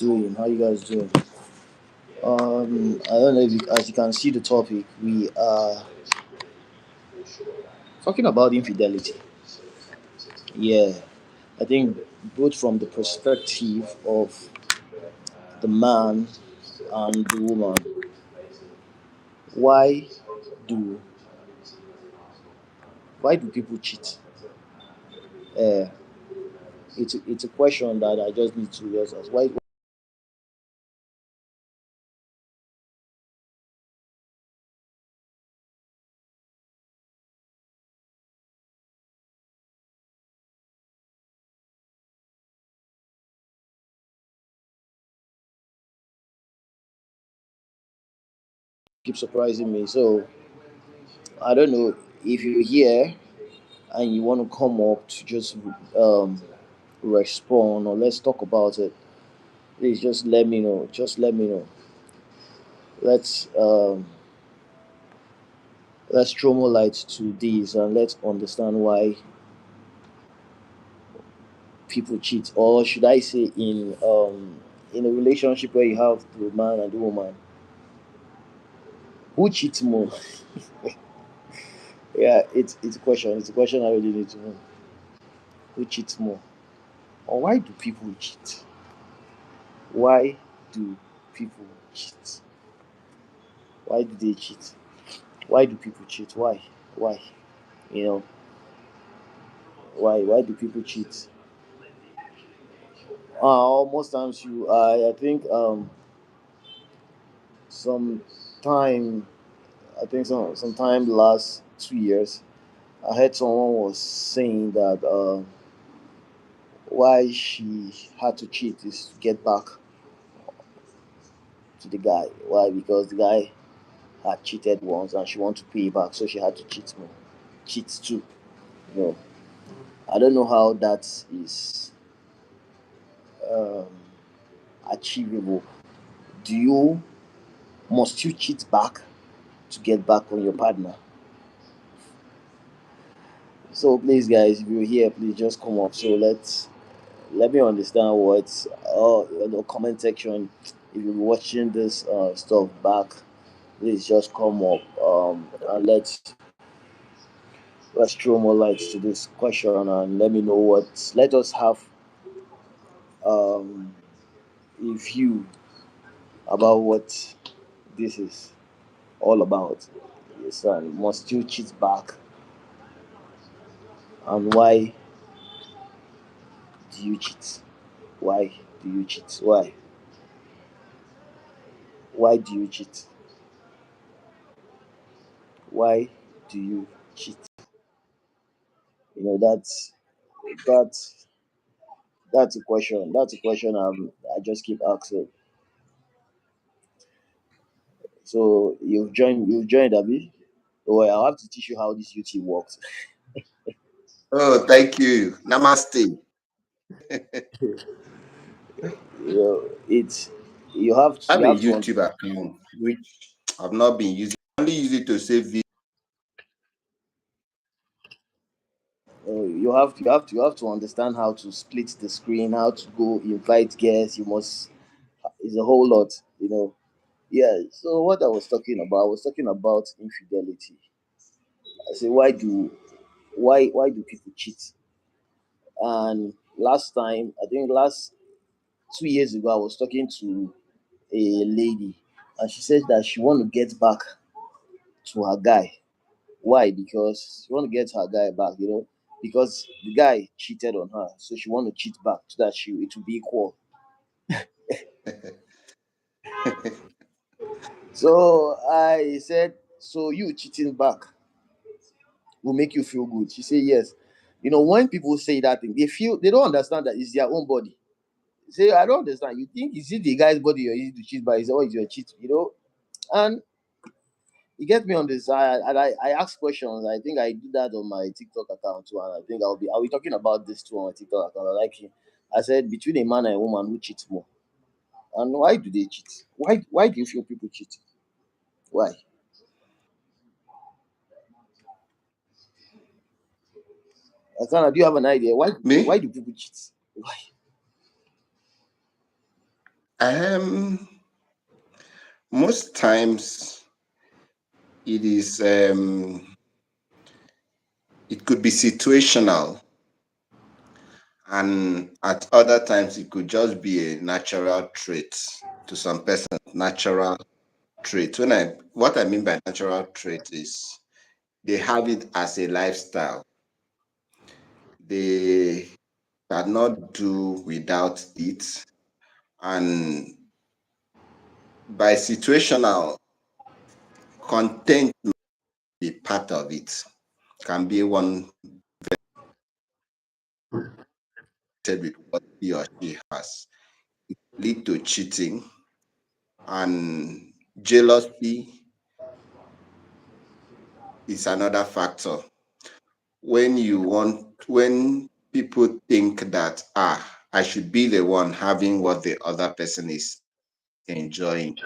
Doing? How you guys doing? I don't know if you, as you can see the topic, we are talking about infidelity. Yeah, I think both from the perspective of the man and the woman. Why do why do people cheat? Uh, it's a question that I just need to just ask. Why keep surprising me? So I don't know if you're here and you want to come up to just um respond or let's talk about it. Please just let me know. Just let me know. Let's let's throw more light to this and let's understand why people cheat, or should I say, in a relationship where you have the man and the woman, who cheats more? Yeah, it's a question. It's a question I really need to know. Who cheats more, or why do people cheat? Why do people cheat? Why do they cheat? Why do people cheat? Why? Why? You know, why? Why do people cheat? Most times I think some time I think sometime last 2 years I heard someone was saying that why she had to cheat is to get back to the guy. Why? Because the guy had cheated once and she wanted to pay back, so she had to cheat more, cheat too. You know, I don't know how that is um, achievable. Do you must you cheat back to get back on your partner? So please, guys, if you're here, please just come up. So let me understand what. In the comment section, if you're watching this stuff back, please just come up and let's throw more lights to this question and let me know what. Let us have um a view about what this is all about. Yes, and must you cheat back, and why do you cheat? Why do you cheat? Why? Why do you cheat? Why do you cheat? That's that's a question. That's a question I just keep asking. So you've joined Abby. Oh, I'll have to teach you how this YouTube works. Oh, thank you. Namaste. You know, it's I you have a have to YouTube account which I've not been using. I only use it to save videos. you have to understand how to split the screen, how to go invite guests. You must. It's a whole lot, you know. Yeah. So what I was talking about infidelity. I say why do people cheat? And last time, I think last 2 years ago, I was talking to a lady, and she said that she want to get back to her guy. Why? Because she want to get her guy back, because the guy cheated on her, so she want to cheat back so that she it will be equal. So I said, so you cheating back will make you feel good. She said yes. When people say that thing, they don't understand that it's their own body. Say, I don't understand. You think is it the guy's body you're using to cheat by? Is that what you're cheat? And you get me on this. I ask questions. I think I do that on my TikTok account too, and I think I'll be talking about this too on my TikTok account. I said between a man and a woman who cheats more, and why do they cheat? Why do you feel people cheat? Why? Asana, do you have an idea? Why Me? do people cheat? Why? Um, most times it is it could be situational, and at other times it could just be a natural trait to some person. Natural trait. What I mean by natural trait is they have it as a lifestyle. They cannot do without it, and by situational, content may be part of it. Can be one with what he or she has. It lead to cheating, and jealousy is another factor. When people think that I should be the one having what the other person is enjoying,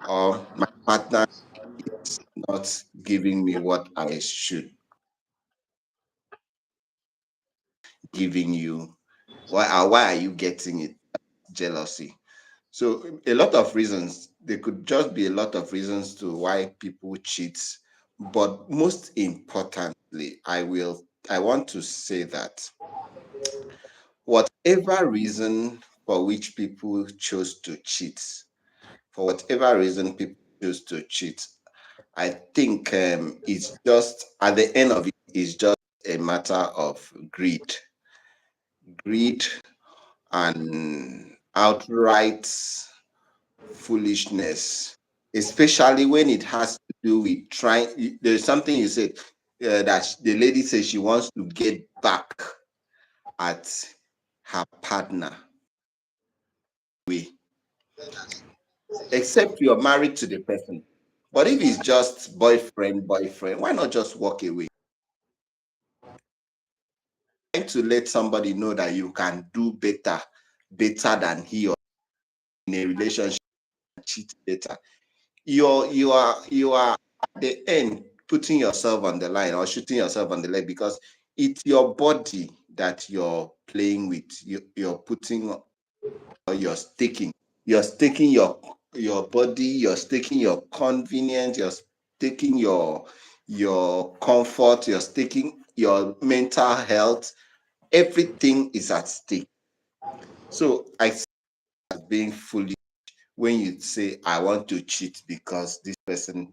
or my partner is not giving me what I should giving you. Why are you getting it? Jealousy. So a lot of reasons. There could just be a lot of reasons to why people cheat. But most importantly, I want to say that whatever reason for which people chose to cheat, for whatever reason people choose to cheat, I think it's just at the end of it is just a matter of greed and outright foolishness, especially when it has to do with trying. There's something you said that the lady says she wants to get back at her partner. Way, except you're married to the person. But if it's just boyfriend, why not just walk away? Trying to let somebody know that you can do better than he or in a relationship, cheat better. You are at the end putting yourself on the line or shooting yourself on the leg, because it's your body that you're playing with. You're putting or you're staking your body, you're staking your convenience, you're staking your comfort, you're staking your mental health. Everything is at stake. So I see it as being foolish when you say I want to cheat because this person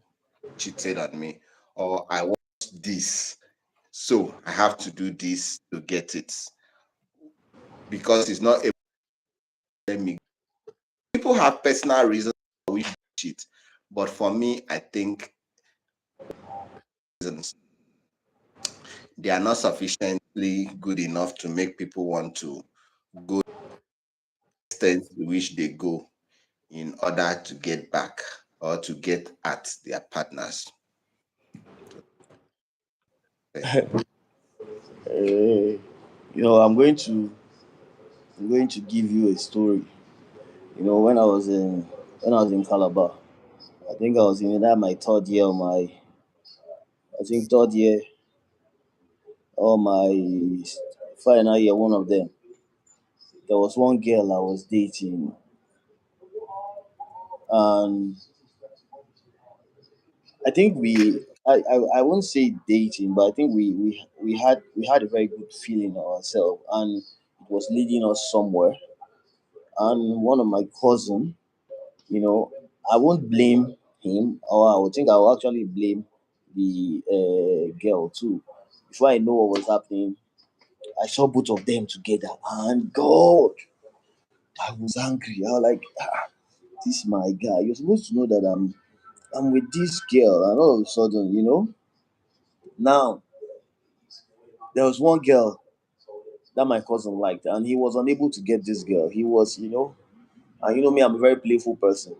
cheated on me, or I want this, so I have to do this to get it, because it's not able to let me. People have personal reasons for which they cheat, but for me, I think reasons they are not sufficiently good enough to make people want to go to the extent to which they go in order to get back or to get at their partners. Uh, I'm going to give you a story. When I was in Calabar, I think I was in that my third year or my I think third year or my final year, one of them. There was one girl I was dating, and I think I won't say dating, but I think we had a very good feeling of ourselves, and it was leading us somewhere. And one of my cousin, you know, I won't blame him, or I would think I will actually blame the girl too. Before I know what was happening, I saw both of them together, and God, I was angry. I was like, "This my guy. You're supposed to know that I'm with this girl," and all of a sudden, now there was one girl that my cousin liked, and he was unable to get this girl. He was, and me, I'm a very playful person.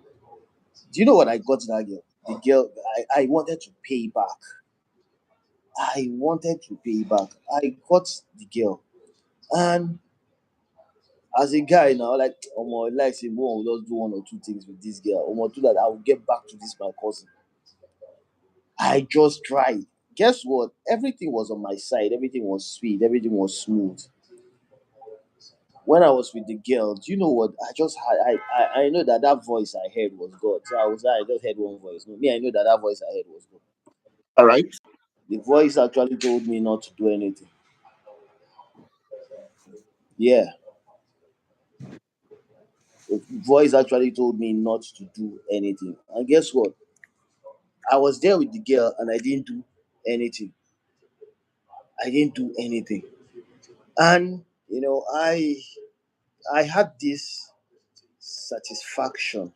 Do you know what I got to that girl? The girl, I wanted to pay back. I wanted to pay back. I got the girl. And as a guy now, like, like say, one will just do one or two things with this girl. Do that. I will get back to this my cousin. I just tried. Guess what? Everything was on my side. Everything was sweet. Everything was smooth. when I was with the girl, do you know what? I just had I know that that voice I heard was God. So I just heard one voice. No, me, I know that that voice I heard was God. All right. The voice actually told me not to do anything. Yeah, the voice actually told me not to do anything. And guess what? I was there with the girl and I didn't do anything. I didn't do anything. And I had this satisfaction.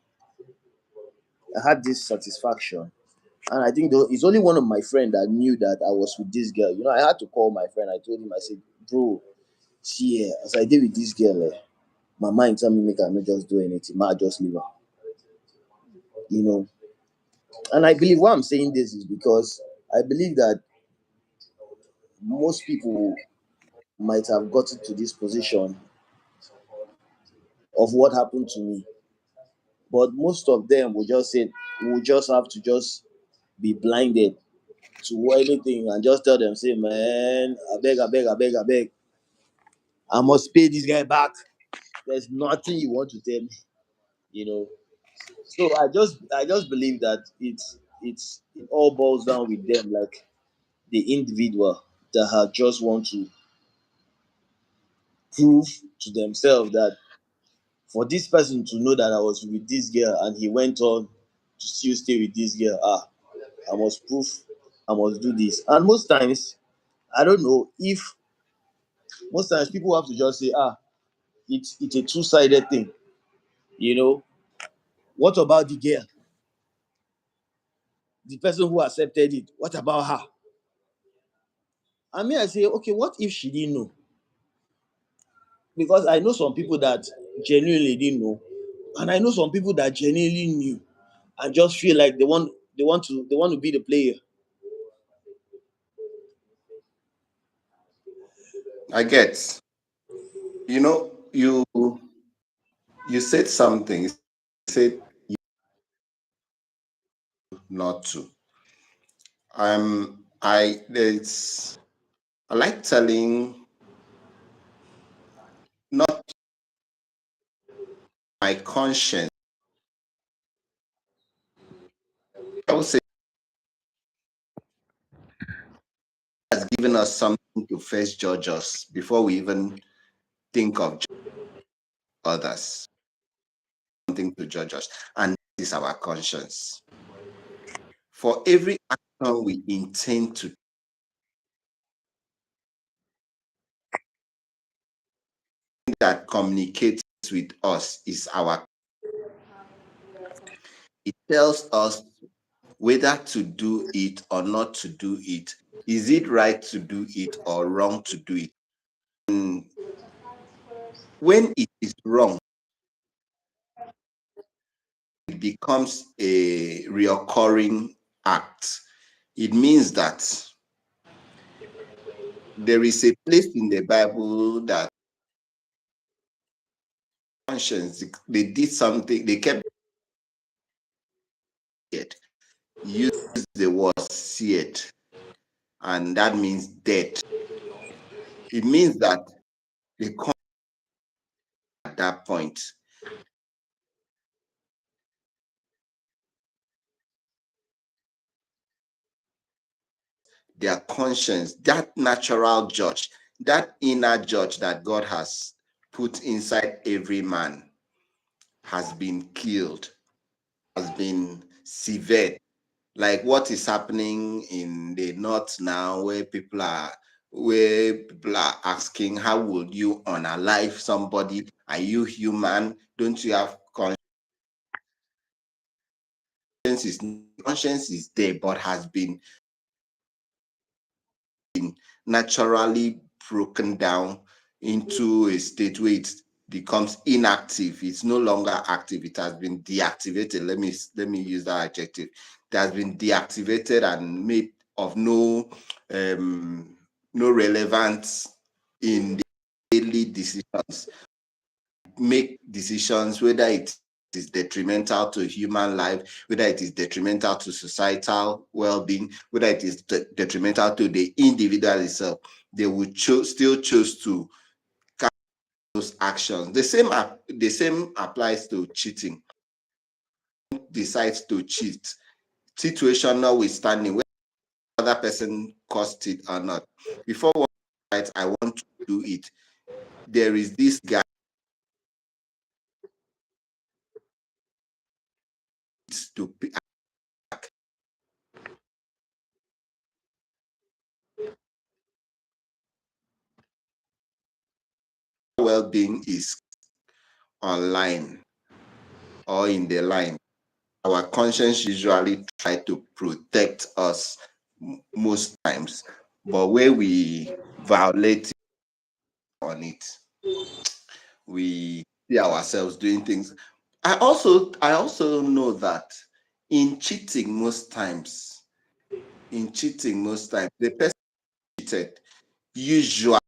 I had this satisfaction. And I think though it's only one of my friend that knew that I was with this girl. I had to call my friend. I told him, I said, bro, see, as I did with this girl, my mind tell me make I not just do anything. I just leave her. You know. And I believe why I'm saying this is because I believe that most people might have gotten to this position of what happened to me. But most of them will just have to just be blinded to anything and just tell them, say, man, I beg, I must pay this guy back. There's nothing you want to tell me, you know. So I just believe that it all boils down with them, like the individual that had just want to prove to themselves that for this person to know that I was with this girl and he went on to still stay with this girl, I must prove, I must do this. And most times, I don't know if most times people have to just say, it's a two-sided thing, you know. What about the girl? The person who accepted it, what about her? I say, okay, what if she didn't know? Because I know some people that genuinely didn't know, and I know some people that genuinely knew and just feel like they want to be the player. I get. You said something. You said not to. I like telling not my conscience. I would say has given us something to first judge us before we even think of others. Something to judge us, and this is our conscience. For every action we intend to that communicates with us is our. It tells us whether to do it or not to do it. Is it right to do it or wrong to do it? And when it is wrong, it becomes a reoccurring act. It means that there is a place in the Bible that conscience, they did something, they kept it, use the word seared, and that means dead. It means that they come at that point, their conscience, that natural judge, that inner judge that God has put inside every man has been killed, has been severed. Like what is happening in the north now, where people are asking, how would you unalive somebody? Are you human? Don't you have conscience? Conscience is there, but has been naturally broken down into a state where it becomes inactive. It's no longer active. It has been deactivated. Let me use that adjective. It has been deactivated and made of no relevance in the daily decisions. Make decisions whether it is detrimental to human life, whether it is detrimental to societal well-being, whether it is detrimental to the individual itself. They would still choose to those actions. The same applies to cheating. Decides to cheat, situation notwithstanding, whether the other person caused it or not. Before one decides, I want to do it, there is this guy to well-being is online or in the line. Our conscience usually try to protect us most times, but where we violate on it, we see ourselves doing things. I also know that in cheating most times, the person cheated usually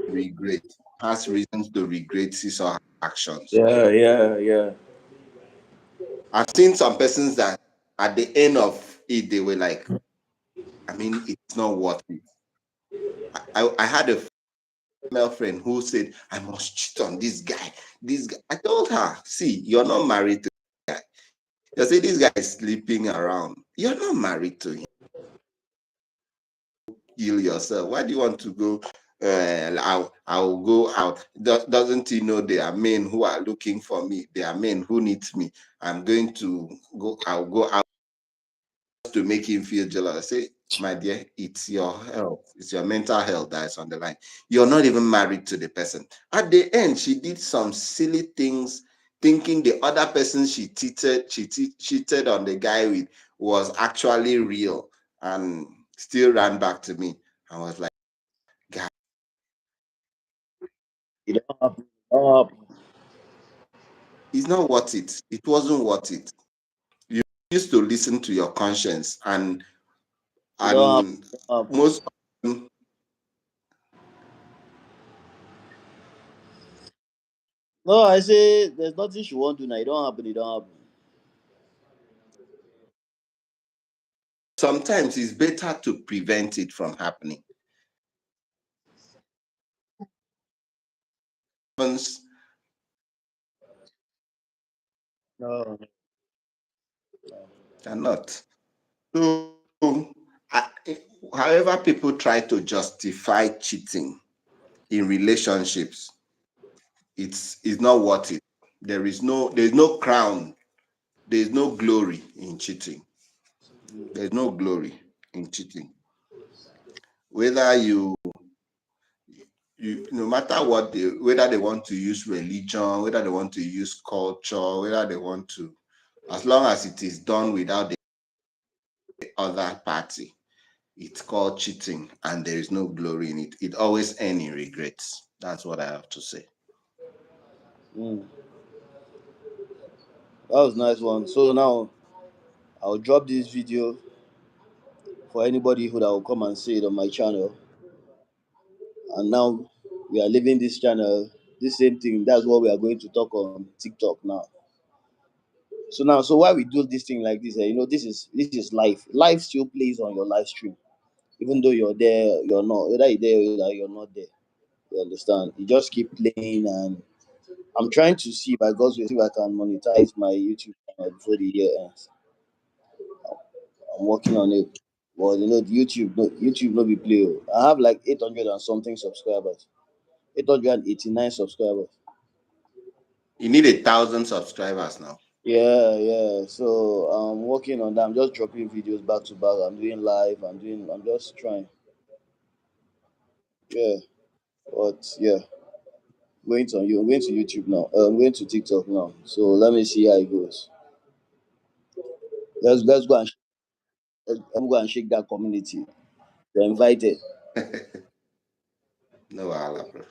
regret has reasons to regret his or her actions. Yeah, yeah, yeah. I've seen some persons that at the end of it they were like, I mean, it's not worth it. I had a female friend who said, I must cheat on this guy. This guy. I told her, see, you're not married to this guy. You say this guy is sleeping around. You're not married to him. Kill yourself. Why do you want to go? I'll go out. Doesn't he know there are men who are looking for me? There are men who need me. I'm going to go. I'll go out to make him feel jealous. I say, my dear, it's your health, it's your mental health that is on the line. You're not even married to the person. At the end, she did some silly things, thinking the other person cheated on the guy with was actually real, and still ran back to me. I was like, God, It don't happen. It don't happen. it's not worth it. It wasn't worth it. You used to listen to your conscience, and It don't happen. and It don't happen. most No, I say there's nothing she won't do now. It don't happen. It don't happen. sometimes it's better to prevent it from happening. Happens No. cannot. So, I, however, people try to justify cheating in relationships, it's not worth it. There's no crown, there's no glory in cheating. There's no glory in cheating. Whether you no matter what whether they want to use religion, whether they want to use culture, whether they want to, as long as it is done without the other party, it's called cheating and there is no glory in it. It always ends in regrets. That's what I have to say. Mm. That was a nice one. So now I'll drop this video for anybody who that will come and see it on my channel. And now we are leaving this channel. This same thing. That's what we are going to talk on TikTok now. So why we do this thing like this? This is life. Life still plays on your live stream, even though you're there, you're not. Whether you're there or you're not there. You understand? You just keep playing, and I'm trying to see by God's will if I can monetize my YouTube channel before the year ends. I'm working on it. Well, the YouTube no be play. I have like 800 and something subscribers. 889 subscribers. You need 1,000 subscribers now. Yeah, yeah. So I'm working on that. I'm just dropping videos back to back. I'm doing live. I'm just trying. Yeah. But yeah. I'm going to YouTube now. I'm going to TikTok now. So let me see how it goes. Let's go and I'm going to shake that community. They're invited. No, Allah, bro.